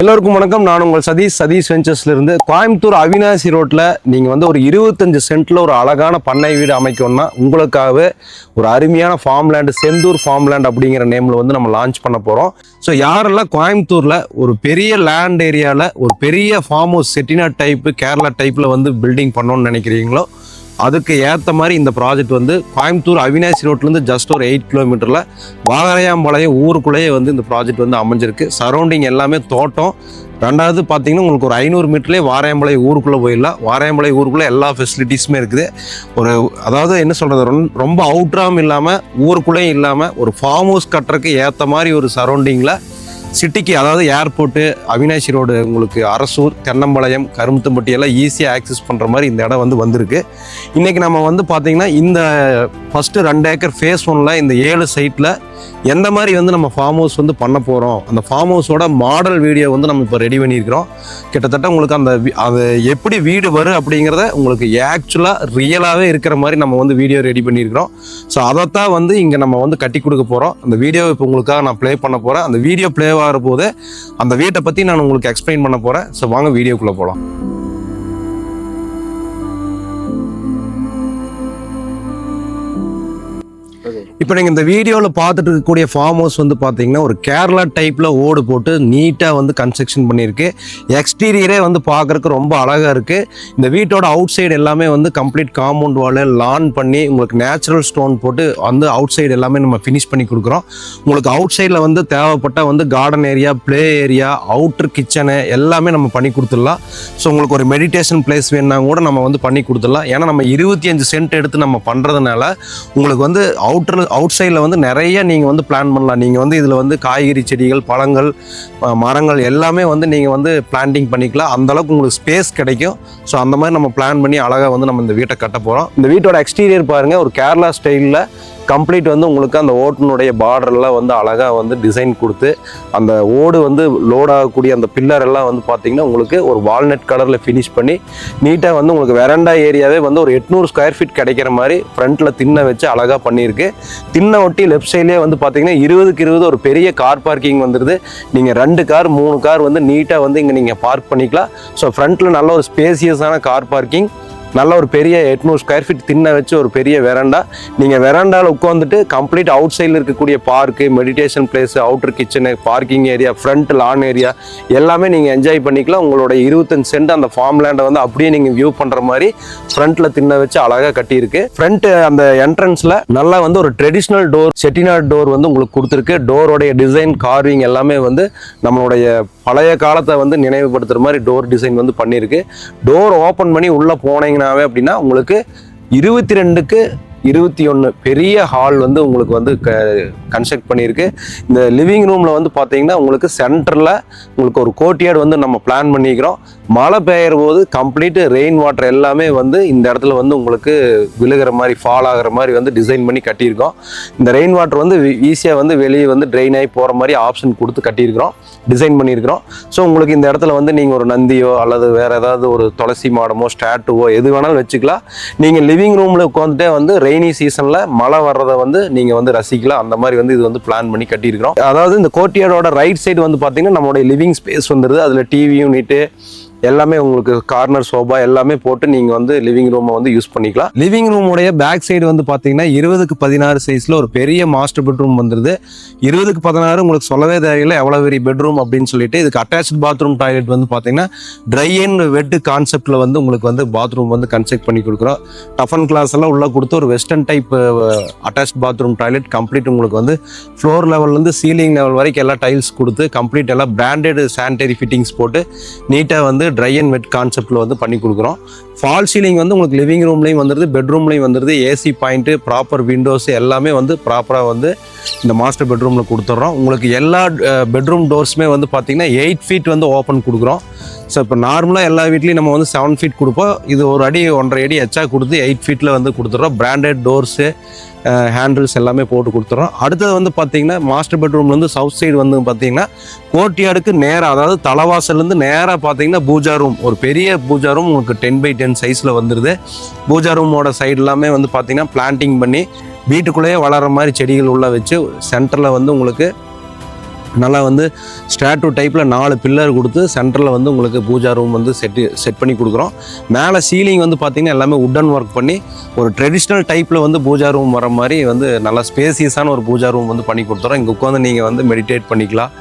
எல்லோருக்கும் வணக்கம். நான் உங்கள் சதீஷ் வெஞ்சர்ஸ்ல இருந்து. கோயம்புத்தூர் அவினாசி ரோட்ல நீங்க வந்து ஒரு 25 சென்ட்ல ஒரு அழகான பண்ணை வீடு அமைக்கணும்னா உங்களுக்காகவே ஒரு அருமையான farm land, Senthur farm land அப்படிங்கிற நேம்ல வந்து நம்ம லான்ச் பண்ண போறோம். ஸோ யாரெல்லாம் கோயம்புத்தூர்ல ஒரு பெரிய லேண்ட் ஏரியால ஒரு பெரிய farm house Chettinad type, Kerala டைப்ல வந்து பில்டிங் பண்ணணும்னு நினைக்கிறீங்களோ அதுக்கு ஏற்ற மாதிரி இந்த ப்ராஜெக்ட் வந்து கோயம்புத்தூர் அவினாசி ரோட்லேருந்து ஜஸ்ட் ஒரு 8 கிலோமீட்டரில் வாகரையாம்பாளையம் ஊருக்குள்ளேயே வந்து இந்த ப்ராஜெக்ட் வந்து அமைஞ்சிருக்கு. சரௌண்டிங் எல்லாமே தோட்டம். ரெண்டாவது பார்த்தீங்கன்னா உங்களுக்கு ஒரு 500 மீட்டர்லேயே வாரையாம்பாளையம் ஊருக்குள்ளே போயிடலாம். வாரையாம்பாளையம் ஊருக்குள்ளே எல்லா ஃபெசிலிட்டிஸுமே இருக்குது. அதாவது என்ன சொல்கிறது, ரொம்ப அவுட்ராம் இல்லாமல் ஊருக்குள்ளேயும் இல்லாமல் ஒரு ஃபார்ம் ஹவுஸ் கட்டுறதுக்கு ஏற்ற மாதிரி ஒரு சரௌண்டிங்கில் சிட்டிக்கு, அதாவது ஏர்போர்ட்டு, அவினாசி ரோடு, உங்களுக்கு அரசூர், தென்னம்பாளையம், கரும்புத்தம்பட்டி எல்லாம் ஈஸியாக ஆக்சஸ் பண்ணுற மாதிரி இந்த இடம் வந்து வந்திருக்கு. இன்றைக்கி நம்ம வந்து பார்த்திங்கன்னா இந்த ஃபஸ்ட்டு 2 ஏக்கர் ஃபேஸ் 1ல் இந்த 7 சைட்டில் எந்த மாதிரி வந்து நம்ம ஃபார்ம் ஹவுஸ் வந்து பண்ண போகிறோம், அந்த ஃபார்ம் ஹவுஸோட மாடல் வீடியோ வந்து நம்ம இப்போ ரெடி பண்ணியிருக்கிறோம். கிட்டத்தட்ட உங்களுக்கு அது எப்படி வீடு வரும் அப்படிங்கிறத உங்களுக்கு ஆக்சுவலாக ரியலாகவே இருக்கிற மாதிரி நம்ம வந்து வீடியோ ரெடி பண்ணியிருக்கிறோம். ஸோ அதைத்தான் வந்து இங்கே நம்ம வந்து கட்டி கொடுக்க போகிறோம். அந்த வீடியோ இப்போ உங்களுக்காக நான் ப்ளே பண்ண போகிறேன். அந்த வீடியோ ப்ளே ஆகிற போது அந்த வீட்டை பற்றி நான் உங்களுக்கு எக்ஸ்பிளைன் பண்ண போகிறேன். ஸோ வாங்க வீடியோக்குள்ளே போகலாம். இப்போ நீங்கள் இந்த வீடியோவில் பார்த்துட்டு இருக்கக்கூடிய ஃபார்ம் ஹவுஸ் வந்து பார்த்தீங்கன்னா ஒரு கேரளா டைப்பில் ஓடு போட்டு நீட்டாக வந்து கன்ஸ்ட்ரக்ஷன் பண்ணியிருக்கு. எக்ஸ்டீரியரே வந்து பார்க்குறதுக்கு ரொம்ப அழகாக இருக்குது. இந்த வீட்டோட அவுட் சைடு எல்லாமே வந்து கம்ப்ளீட் காம்பவுண்ட் வாலு லான் பண்ணி உங்களுக்கு நேச்சுரல் ஸ்டோன் போட்டு வந்து அவுட் சைடு எல்லாமே நம்ம ஃபினிஷ் பண்ணி கொடுக்குறோம். உங்களுக்கு அவுட் சைடில் வந்து தேவைப்பட்ட வந்து கார்டன் ஏரியா, ப்ளே ஏரியா, அவுட்ரு கிச்சனு எல்லாமே நம்ம பண்ணி கொடுத்துடலாம். ஸோ உங்களுக்கு ஒரு மெடிடேஷன் பிளேஸ் வேணுன்னா கூட நம்ம வந்து பண்ணி கொடுத்துடலாம். ஏன்னா நம்ம 25 சென்ட் எடுத்து நம்ம பண்ணுறதுனால உங்களுக்கு வந்து அவுட் சைடில் வந்து நிறைய நீங்கள் வந்து பிளான் பண்ணலாம். நீங்கள் வந்து இதில் வந்து காய்கறி செடிகள், பழங்கள், மரங்கள் எல்லாமே வந்து நீங்கள் வந்து பிளான்டிங் பண்ணிக்கலாம். அந்தளவுக்கு உங்களுக்கு ஸ்பேஸ் கிடைக்கும். ஸோ அந்த மாதிரி நம்ம பிளான் பண்ணி அழகாக வந்து நம்ம இந்த வீட்டை கட்ட போகிறோம். இந்த வீட்டோட எக்ஸ்டீரியர் பாருங்கள், ஒரு கேரளா ஸ்டைலில் கம்ப்ளீட் வந்து உங்களுக்கு அந்த ஓட்டினுடைய பார்டர்லாம் வந்து அழகாக வந்து டிசைன் கொடுத்து அந்த ஓடு வந்து லோட் ஆகக்கூடிய அந்த பில்லர் எல்லாம் வந்து பார்த்திங்கன்னா உங்களுக்கு ஒரு வால்நட் கலரில் ஃபினிஷ் பண்ணி நீட்டாக வந்து உங்களுக்கு வெரண்டா ஏரியாவே வந்து ஒரு 800 ஸ்கொயர் ஃபீட் கிடைக்கிற மாதிரி ஃப்ரண்ட்டில் திண்ணை வச்சு அழகாக பண்ணியிருக்கு. திண்ணை ஒட்டி லெஃப்ட் சைட்லேயே வந்து பார்த்திங்கன்னா 20க்கு 20 ஒரு பெரிய கார் பார்க்கிங் வந்துடுது. நீங்கள் 2 கார் 3 கார் வந்து நீட்டாக வந்து இங்கே நீங்கள் பார்க் பண்ணிக்கலாம். ஸோ ஃப்ரண்ட்டில் நல்ல ஒரு ஸ்பேசியஸான கார் பார்க்கிங், நல்ல ஒரு பெரிய 800 ஸ்கொயர் ஃபீட் திண்ணை வச்சு ஒரு பெரிய வெராண்டா. நீங்கள் வெராண்டாவில் உட்காந்துட்டு கம்ப்ளீட் அவுட் சைடில் இருக்கக்கூடிய park, meditation place, outer kitchen, parking area, front lawn area எல்லாமே நீங்கள் என்ஜாய் பண்ணிக்கலாம். உங்களோட 25 சென்ட் அந்த ஃபார்ம் லேண்டை வந்து அப்படியே நீங்கள் வியூ பண்ணுற மாதிரி ஃப்ரண்ட்டில் திண்ணை வச்சு அழகாக கட்டியிருக்கு. ஃப்ரண்ட் அந்த என்ட்ரன்ஸில் நல்லா வந்து ஒரு ட்ரெடிஷ்னல் டோர், செட்டிநாட் டோர் வந்து உங்களுக்கு கொடுத்துருக்கு. டோரோடைய டிசைன், கார்விங் எல்லாமே வந்து நம்மளுடைய பழைய காலத்தை வந்து நினைவுபடுத்துகிற மாதிரி டோர் டிசைன் வந்து பண்ணியிருக்கு. டோர் ஓப்பன் பண்ணி உள்ளே போனீங்கன்னாவே அப்படின்னா உங்களுக்கு 22க்கு 21 பெரிய ஹால் வந்து உங்களுக்கு வந்து கன்ஸ்ட்ரக்ட் பண்ணியிருக்கு. இந்த லிவிங் ரூமில் வந்து பார்த்தீங்கன்னா உங்களுக்கு சென்டரில் உங்களுக்கு ஒரு கோர்ட்யார்டு வந்து நம்ம பிளான் பண்ணிக்கிறோம். மழை பெய்கிற போது கம்ப்ளீட்டு ரெயின் வாட்டர் எல்லாமே வந்து இந்த இடத்துல வந்து உங்களுக்கு விழுகிற மாதிரி, ஃபால் ஆகிற மாதிரி வந்து டிசைன் பண்ணி கட்டியிருக்கோம். இந்த ரெயின் வாட்டர் வந்து ஈஸியாக வந்து வெளியே வந்து ட்ரெயின் ஆகி போகிற மாதிரி ஆப்ஷன் கொடுத்து கட்டியிருக்கிறோம், டிசைன் பண்ணியிருக்கிறோம். ஸோ உங்களுக்கு இந்த இடத்துல வந்து நீங்கள் ஒரு நந்தியோ அல்லது வேறு ஏதாவது ஒரு துளசி மாடமோ ஸ்டாட்டுவோ எது வேணாலும் வச்சுக்கலாம். நீங்கள் லிவிங் ரூமில் உட்காந்துட்டே வந்து ரெய்னி சீசனில் மழை வர்றதை வந்து நீங்கள் வந்து ரசிக்கலாம். அந்த மாதிரி வந்து இது வந்து பிளான் பண்ணி கட்டியிருக்கிறோம். அதாவது இந்த கோர்ட்யார்டோட ரைட் சைடு வந்து பார்த்தீங்கன்னா நம்மளுடைய லிவிங் ஸ்பேஸ் வந்துடுது. அதில் டிவி யூனிட்டு எல்லாமே உங்களுக்கு கார்னர் சோபா எல்லாமே போட்டு நீங்கள் வந்து லிவிங் ரூமை வந்து யூஸ் பண்ணிக்கலாம். லிவிங் ரூமுடைய பேக் சைடு வந்து பார்த்தீங்கன்னா 20க்கு 16 சைஸில் ஒரு பெரிய மாஸ்டர் பெட்ரூம் வந்துடுது. 20க்கு 16 உங்களுக்கு சொல்லவே தேவையில்லை எவ்வளோ பெரிய பெட்ரூம் அப்படின்னு சொல்லிட்டு. இதுக்கு அட்டாச் பாத்ரூம் டாய்லெட் வந்து பார்த்தீங்கன்னா ட்ரை அண்ட் வெட் கான்செப்டில் வந்து உங்களுக்கு வந்து பாத்ரூம் வந்து கன்ஸ்ட்ரக்ட் பண்ணி கொடுக்குறோம். டஃபன் கிளாஸ் எல்லாம் உள்ளே கொடுத்து ஒரு western type attach bathroom toilet complete உங்களுக்கு வந்து ஃப்ளோர் லெவல்லேருந்து சீலிங் லெவல் வரைக்கும் எல்லா டைல்ஸ் கொடுத்து கம்ப்ளீட் எல்லாம் பிராண்டட் சானிடரி ஃபிட்டிங்ஸ் போட்டு நீட்டாக வந்து ட்ரை அண்ட் வெட் கான்செப்டில் வந்து பண்ணி கொடுக்குறோம். ஃபால் சீலிங் வந்து உங்களுக்கு லிவிங் ரூம்லேயும் வந்துடுது, பெட்ரூம்லேயும் வந்துடுது. ஏசி பாயிண்ட்டு, ப்ராப்பர் விண்டோஸ் எல்லாமே வந்து ப்ராப்பராக வந்து இந்த மாஸ்டர் பெட்ரூமில் கொடுத்துட்றோம். உங்களுக்கு எல்லா பெட்ரூம் டோர்ஸுமே வந்து பார்த்திங்கன்னா 8 ஃபீட் வந்து ஓப்பன் கொடுக்குறோம். ஸோ இப்போ நார்மலாக எல்லா வீட்லேயும் நம்ம வந்து 7 ஃபீட் கொடுப்போம். இது ஒரு அடி 1.5 அடி எச்சா கொடுத்து 8 ஃபீட்டில் வந்து கொடுத்துட்றோம். பிராண்டட் டோர்ஸு, ஹேண்டில்ஸ் எல்லாமே போட்டு கொடுத்துறோம். அடுத்தது வந்து பார்த்தீங்கன்னா மாஸ்டர் பெட்ரூம்லேருந்து சவுத் சைடு வந்து பார்த்தீங்கன்னா கோர்ட்யார்டுக்கு நேராக, அதாவது தலைவாசல்லேருந்து நேராக பார்த்தீங்கன்னா பூஜா ரூம், ஒரு பெரிய பூஜா ரூம் உங்களுக்கு 10x10 சைஸில் வந்துடுது. பூஜா ரூமோட சைடு எல்லாமே வந்து பார்த்தீங்கன்னா பிளான்டிங் பண்ணி வீட்டுக்குள்ளேயே வளர்கிற மாதிரி செடிகள் உள்ள வச்சு சென்டரில் வந்து உங்களுக்கு நல்லா வந்து ஸ்டாட்டு டைப்பில் 4 பில்லர் கொடுத்து சென்டரில் வந்து உங்களுக்கு பூஜா ரூம் வந்து செட் பண்ணி கொடுக்குறோம். மேலே சீலிங் வந்து பார்த்திங்கன்னா எல்லாமே உட்டன் ஒர்க் பண்ணி ஒரு ட்ரெடிஷ்னல் டைப்பில் வந்து பூஜா ரூம் வர மாதிரி வந்து நல்லா ஸ்பேசியஸான ஒரு பூஜா ரூம் வந்து பண்ணி கொடுத்துறோம். இங்கே உட்காந்து நீங்கள் வந்து மெடிடேட் பண்ணிக்கலாம்.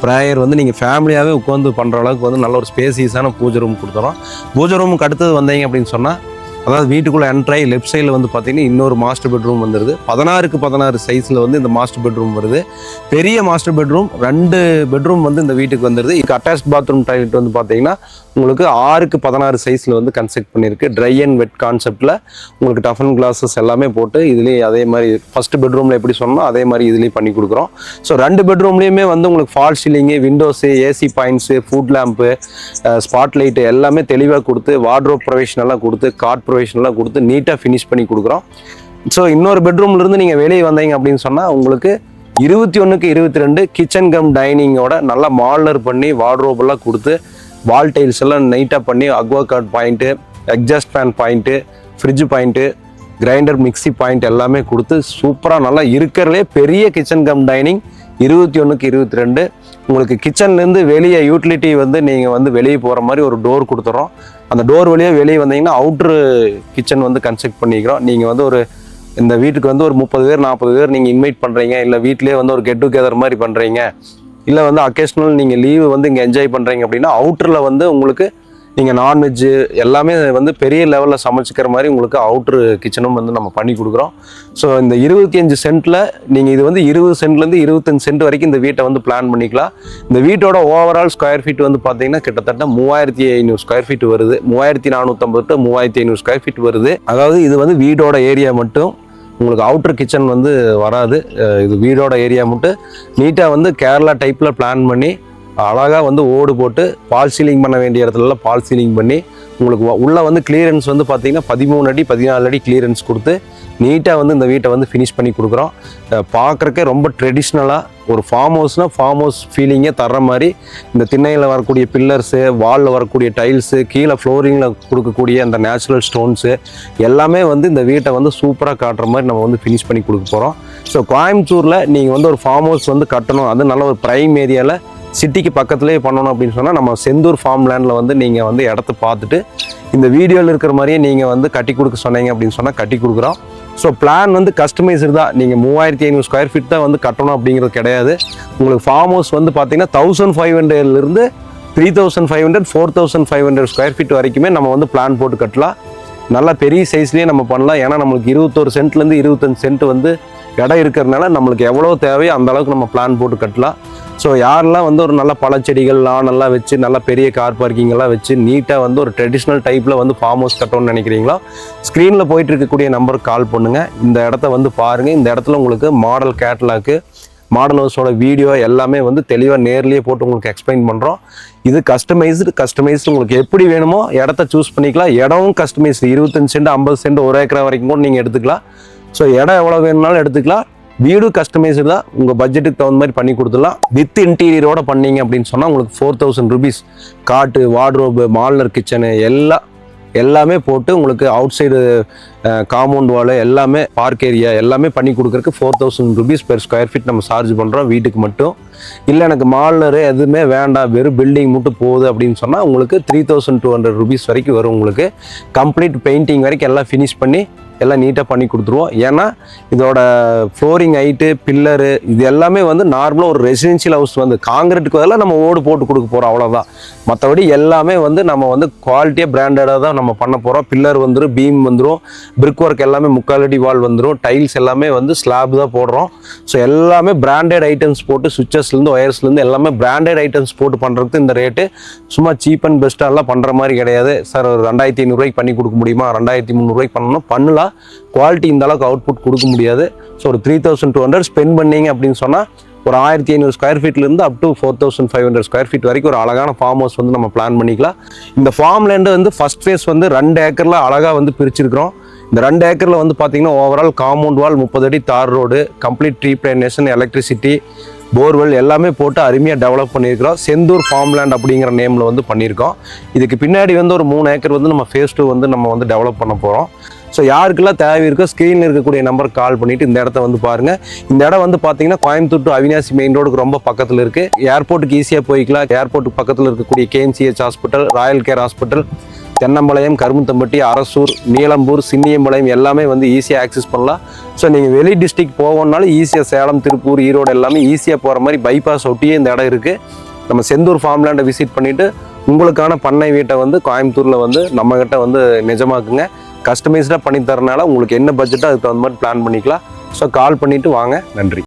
ப்ரேயர் வந்து நீங்கள் ஃபேமிலியாகவே உட்காந்து பண்ணுற அளவுக்கு வந்து நல்ல ஒரு ஸ்பேசியஸான பூஜை ரூம் கொடுத்துறோம். பூஜை ரூமுக்கு அடுத்தது வந்தீங்க அப்படின்னு சொன்னால், அதாவது வீட்டுக்குள்ளே என்ட்ராய் லெஃப்ட் சைடில் வந்து பார்த்தீங்கன்னா இன்னொரு மாஸ்டர் பெட்ரூம் வந்துடுது. 16க்கு 16 சைஸில் வந்து இந்த மாஸ்டர் பெட்ரூம் வருது. பெரிய மாஸ்டர் பெட்ரூம் 2 பெட்ரூம் வந்து இந்த வீட்டுக்கு வந்துடுது. இதுக்கு அட்டாச் பாத்ரூம் டாய்லெட் வந்து பார்த்தீங்கன்னா உங்களுக்கு 6க்கு 16 சைஸில் வந்து கன்ஸ்ட்ரக்ட் பண்ணியிருக்கு. ட்ரை அண்ட் வெட் கான்செப்டில் உங்களுக்கு டஃபன் கிளாஸஸ் எல்லாமே போட்டு இதுலேயும் அதே மாதிரி ஃபஸ்ட்டு பெட்ரூமில் எப்படி சொன்னோம் அதே மாதிரி இதுலேயும் பண்ணி கொடுக்குறோம். ஸோ 2 பெட்ரூம்லேயுமே வந்து உங்களுக்கு fall ceiling, windows, AC points, food lamp, spot light எல்லாமே தெளிவாக கொடுத்து வார்ட்ரோப் ப்ரொவிஷன் எல்லாம் கொடுத்து கார்ட் ப்ரொவிஷன்லாம் கொடுத்து நீட்டாக ஃபினிஷ் பண்ணி கொடுக்குறோம். ஸோ இன்னொரு பெட்ரூம்லேருந்து நீங்கள் வெளியே வந்தீங்க அப்படின்னு சொன்னால் உங்களுக்கு 21க்கு 22 கிச்சன் கம் டைனிங்கோட நல்லா மாடலர் பண்ணி வார்ட்ரோபெல்லாம் கொடுத்து வால் டைல்ஸ் எல்லாம் நீட்டாக பண்ணி Aqua card point, exhaust fan point, fridge point, grinder mixie point எல்லாமே கொடுத்து சூப்பராக நல்லா இருக்கிறதுலே பெரிய கிச்சன் கம் டைனிங் 21க்கு 22. உங்களுக்கு கிச்சன்லேருந்து வெளியே யூட்டிலிட்டி வந்து நீங்கள் வந்து வெளியே போகிற மாதிரி ஒரு டோர் கொடுத்துறோம். அந்த டோர் வழியாக வெளியே வந்தீங்கன்னா அவுட்ரு கிச்சன் வந்து கன்ஸ்ட்ரக்ட் பண்ணிக்கிறோம். நீங்கள் வந்து ஒரு இந்த வீட்டுக்கு வந்து ஒரு 30 பேர் 40 பேர் நீங்கள் இன்வைட் பண்ணுறீங்க, இல்லை வீட்டிலே வந்து ஒரு கெட் டுகெதர் மாதிரி பண்ணுறீங்க, இல்லை வந்து அக்கேஷ்னல் நீங்கள் லீவு வந்து இங்கே என்ஜாய் பண்ணுறீங்க அப்படின்னா அவுட்டரில் வந்து உங்களுக்கு நீங்கள் நான்வெஜ்ஜு எல்லாமே வந்து பெரிய லெவலில் சமைச்சிக்கிற மாதிரி உங்களுக்கு அவுட்ரு கிச்சனும் வந்து நம்ம பண்ணி கொடுக்குறோம். ஸோ இந்த 25 சென்ட்டில் நீங்கள் இது வந்து 20 சென்ட்லேருந்து 25 சென்ட் வரைக்கும் இந்த வீட்டை வந்து பிளான் பண்ணிக்கலாம். இந்த வீட்டோட ஓவரால் ஸ்கொயர் ஃபீட் வந்து பார்த்தீங்கன்னா கிட்டத்தட்ட 3500 ஸ்கொயர் ஃபீட் வருது. 3450 to 3500 ஸ்கொயர் ஃபீட் வருது. அதாவது இது வந்து வீடோட ஏரியா மட்டும், உங்களுக்கு அவுட்டர் கிச்சன் வந்து வராது. இது வீடோட ஏரியா மட்டும் நீட்டாக வந்து கேரளா டைப்பில் பிளான் பண்ணி அழகாக வந்து ஓடு போட்டு பால் சீலிங் பண்ண வேண்டிய இடத்துலலாம் பால் சீலிங் பண்ணி உங்களுக்கு உள்ளே வந்து கிளியரன்ஸ் வந்து பார்த்திங்கன்னா 13 அடி 14 அடி கிளியரன்ஸ் கொடுத்து நீட்டாக வந்து இந்த வீட்டை வந்து ஃபினிஷ் பண்ணி கொடுக்குறோம். பார்க்குறக்கே ரொம்ப ட்ரெடிஷ்னலாக ஒரு ஃபார்ம் ஹவுஸ்னால் ஃபார்ம் ஹவுஸ் ஃபீலிங்கே தர்ற மாதிரி இந்த திண்ணையில் வரக்கூடிய பில்லர்ஸு, வாலில் வரக்கூடிய டைல்ஸு, கீழே ஃப்ளோரிங்கில் கொடுக்கக்கூடிய அந்த நேச்சுரல் ஸ்டோன்ஸு எல்லாமே வந்து இந்த வீட்டை வந்து சூப்பராக காட்டுற மாதிரி நம்ம வந்து ஃபினிஷ் பண்ணி கொடுக்க போகிறோம். ஸோ கோயம்புத்தூரில் நீங்கள் வந்து ஒரு ஃபார்ம் ஹவுஸ் வந்து கட்டணும், அது நல்ல ஒரு ப்ரைம் ஏரியாவில் சிட்டிக்கு பக்கத்துலேயே பண்ணணும் அப்படின்னு சொன்னால் நம்ம செந்தூர் ஃபார்ம் லேண்டில் வந்து நீங்கள் வந்து இடத்த பார்த்துட்டு இந்த வீடியோவில் இருக்கிற மாதிரியே நீங்கள் வந்து கட்டி கொடுக்க சொன்னீங்க அப்படின்னு சொன்னால் கட்டி கொடுக்குறோம். ஸோ பிளான் வந்து கஸ்டமைஸ்டு தான். நீங்கள் 3500 ஸ்கொயர் ஃபீட் தான் வந்து கட்டணும் அப்படிங்கிறது கிடையாது. உங்களுக்கு ஃபார்ம் ஹவுஸ் வந்து பார்த்தீங்கன்னா 1500லேருந்து 3500 4500 ஸ்கொயர் ஃபீட் வரைக்குமே நம்ம வந்து பிளான் போட்டு கட்டலாம். நல்லா பெரிய சைஸ்லேயே நம்ம பண்ணலாம். ஏன்னா நம்மளுக்கு 21 சென்ட்லேருந்து 25 சென்ட் வந்து இடம் இருக்கிறதுனால நம்மளுக்கு எவ்வளோ தேவையோ அந்த அளவுக்கு நம்ம பிளான் போட்டு கட்டலாம். ஸோ யாரெல்லாம் வந்து ஒரு நல்ல பழச்செடிகள் லானெல்லாம் வச்சு நல்லா பெரிய கார் பார்க்கிங்கெல்லாம் வச்சு நீட்டாக வந்து ஒரு ட்ரெடிஷ்னல் டைப்பில் வந்து ஃபார்ம் ஹவுஸ் கட்டணும்னு நினைக்கிறீங்களோ ஸ்க்ரீனில் போயிட்டு இருக்கக்கூடிய நம்பருக்கு கால் பண்ணுங்கள். இந்த இடத்த வந்து பாருங்கள். இந்த இடத்துல உங்களுக்கு மாடல் கேட்லாக்கு, மாடல் ஹவுஸோட வீடியோ எல்லாமே வந்து தெளிவாக நேர்லேயே போட்டு உங்களுக்கு எக்ஸ்பிளைன் பண்ணுறோம். இது கஸ்டமைஸ்டு உங்களுக்கு எப்படி வேணுமோ இடத்த சூஸ் பண்ணிக்கலாம். இடமும் கஸ்டமைஸ்டு 25 சென்ட் 50 சென்ட் 1 ஏக்கரா வரைக்கும் கூட நீங்கள் எடுத்துக்கலாம். ஸோ இடம் எவ்வளோ வேணும்னாலும் எடுத்துக்கலாம். வீடு கஸ்டமைஸ்டு தான், உங்கள் பட்ஜெட்டுக்கு தகுந்த மாதிரி பண்ணி கொடுத்துடலாம். வித் இன்டீரியரோட பண்ணீங்க அப்படின்னு சொன்னால் உங்களுக்கு 4000 rupees காட்டு, வார்ட்ரோபு, மாடலர் கிச்சனு எல்லாமே போட்டு உங்களுக்கு அவுட் சைடு காம்பவுண்ட் வாலு எல்லாமே பார்க் ஏரியா எல்லாமே பண்ணி கொடுக்குறதுக்கு 4000 rupees per ஸ்கொயர் ஃபீட் நம்ம சார்ஜ் பண்ணுறோம் வீட்டுக்கு மட்டும். இல்லை எனக்கு மாடலரு எதுவுமே வேண்டாம், வெறும் பில்டிங் மட்டும் போகுது அப்படின்னு சொன்னால் உங்களுக்கு 3200 rupees வரைக்கும் வரும். உங்களுக்கு கம்ப்ளீட் பெயிண்டிங் வரைக்கும் எல்லாம் ஃபினிஷ் பண்ணி எல்லாம் நீட்டாக பண்ணி கொடுத்துருவோம். ஏன்னா இதோட ஃப்ளோரிங் ஹைட்டு, பில்லரு இது எல்லாமே வந்து நார்மலாக ஒரு ரெசிடென்ஷியல் ஹவுஸ் வந்து காங்கிரீட்டுக்கு பதிலாக நம்ம ஓடு போட்டு கொடுக்க போகிறோம், அவ்வளோதான். மற்றபடி எல்லாமே வந்து நம்ம வந்து குவாலிட்டியாக பிராண்டடாக தான் நம்ம பண்ண போகிறோம். பில்லர் வந்துடும், பீம் வந்துடும், பிரிக் ஒர்க் எல்லாமே 3/4 அடி வால் வந்துடும், டைல்ஸ் எல்லாமே வந்து ஸ்லாப் தான் போடுறோம். ஸோ எல்லாமே பிராண்டட் ஐட்டம்ஸ் போட்டு சுவிச்சஸ்லேருந்து ஒயர்ஸ்லேருந்து எல்லாமே பிராண்டட் ஐட்டம்ஸ் போட்டு பண்ணுறதுக்கு இந்த ரேட்டு சும்மா சீப் அண்ட் பெஸ்ட்டாலாம் பண்ணுற மாதிரி கிடையாது. சார் ஒரு 2500 பண்ணி கொடுக்க முடியுமா, 2300 பண்ணணும், பண்ணலாம். குவாலிட்டி இந்த அளவுக்கு அவுட்புட் கொடுக்க முடியாது. ஸோ ஒரு 3200 ஸ்பெண்ட் பண்ணீங்க அப்படின்னு சொன்னால் ஒரு 1500 ஸ்கொயர் ஃபீட்லேருந்து அப் டு 4500 ஸ்கொயர் ஃபீட் வரைக்கும் ஒரு அழகான ஃபார்ம் ஹவுஸ் வந்து நம்ம பிளான் பண்ணிக்கலாம். இந்த ஃபார்ம் லேண்டு வந்து ஃபர்ஸ்ட் ஃபேஸ் வந்து 2 ஏக்கரில் அழகாக வந்து பிரிச்சிருக்கிறோம். இந்த 2 ஏக்கரில் வந்து பார்த்தீங்கன்னா ஓவரால் காம்பவுண்ட் வால், 30 அடி தார் road, complete tree plantation, electricity, borewell எல்லாமே போட்டு அருமையாக டெவலப் பண்ணியிருக்கிறோம். செந்தூர் ஃபார்ம் லேண்ட் அப்படிங்கிற நேமில் வந்து பண்ணியிருக்கோம். இதுக்கு பின்னாடி வந்து ஒரு 3 ஏக்கர் வந்து நம்ம ஃபேஸ் 2 வந்து நம்ம வந்து டெவலப் பண்ண போகிறோம். ஸோ யாருக்கெல்லாம் தேவை இருக்கோ ஸ்க்ரீனில் இருக்கக்கூடிய நம்பருக்கு கால் பண்ணிவிட்டு இந்த இடத்த வந்து பாருங்கள். இந்த இடம் வந்து பார்த்தீங்கன்னா கோயம்புத்தூர் டு அவினாசி மெயின் ரோடுக்கு ரொம்ப பக்கத்தில் இருக்குது. ஏர்போர்ட்டுக்கு ஈஸியாக போய்க்கலாம். ஏர்போர்ட்டுக்கு பக்கத்தில் இருக்கக்கூடிய KMCH hospital, royal care hospital, Thennampalayam, Karumbuthampatti, Arasur, Neelambur, Chinniyampalayam எல்லாமே வந்து ஈஸியாக ஆக்சஸ் பண்ணலாம். ஸோ நீங்கள் வெளி டிஸ்ட்ரிக்ட் போகணுன்னாலும் ஈஸியாக சேலம், திருப்பூர், ஈரோடு எல்லாமே ஈஸியாக போகிற மாதிரி பைபாஸ் ஒட்டியே இந்த இடம் இருக்குது. நம்ம செந்தூர் ஃபார்ம்லேண்டை விசிட் பண்ணிவிட்டு உங்களுக்கான பண்ணை வீட்டை வந்து கோயம்புத்தூரில் வந்து நம்மக்கிட்ட வந்து நிஜமாக்குங்க. கஸ்டமைஸ்டாக பண்ணி தரனால உங்களுக்கு என்ன பட்ஜெட்டோ அதுக்கு தகுந்த மாதிரி பிளான் பண்ணிக்கலாம். ஸோ கால் பண்ணிவிட்டு வாங்க. நன்றி.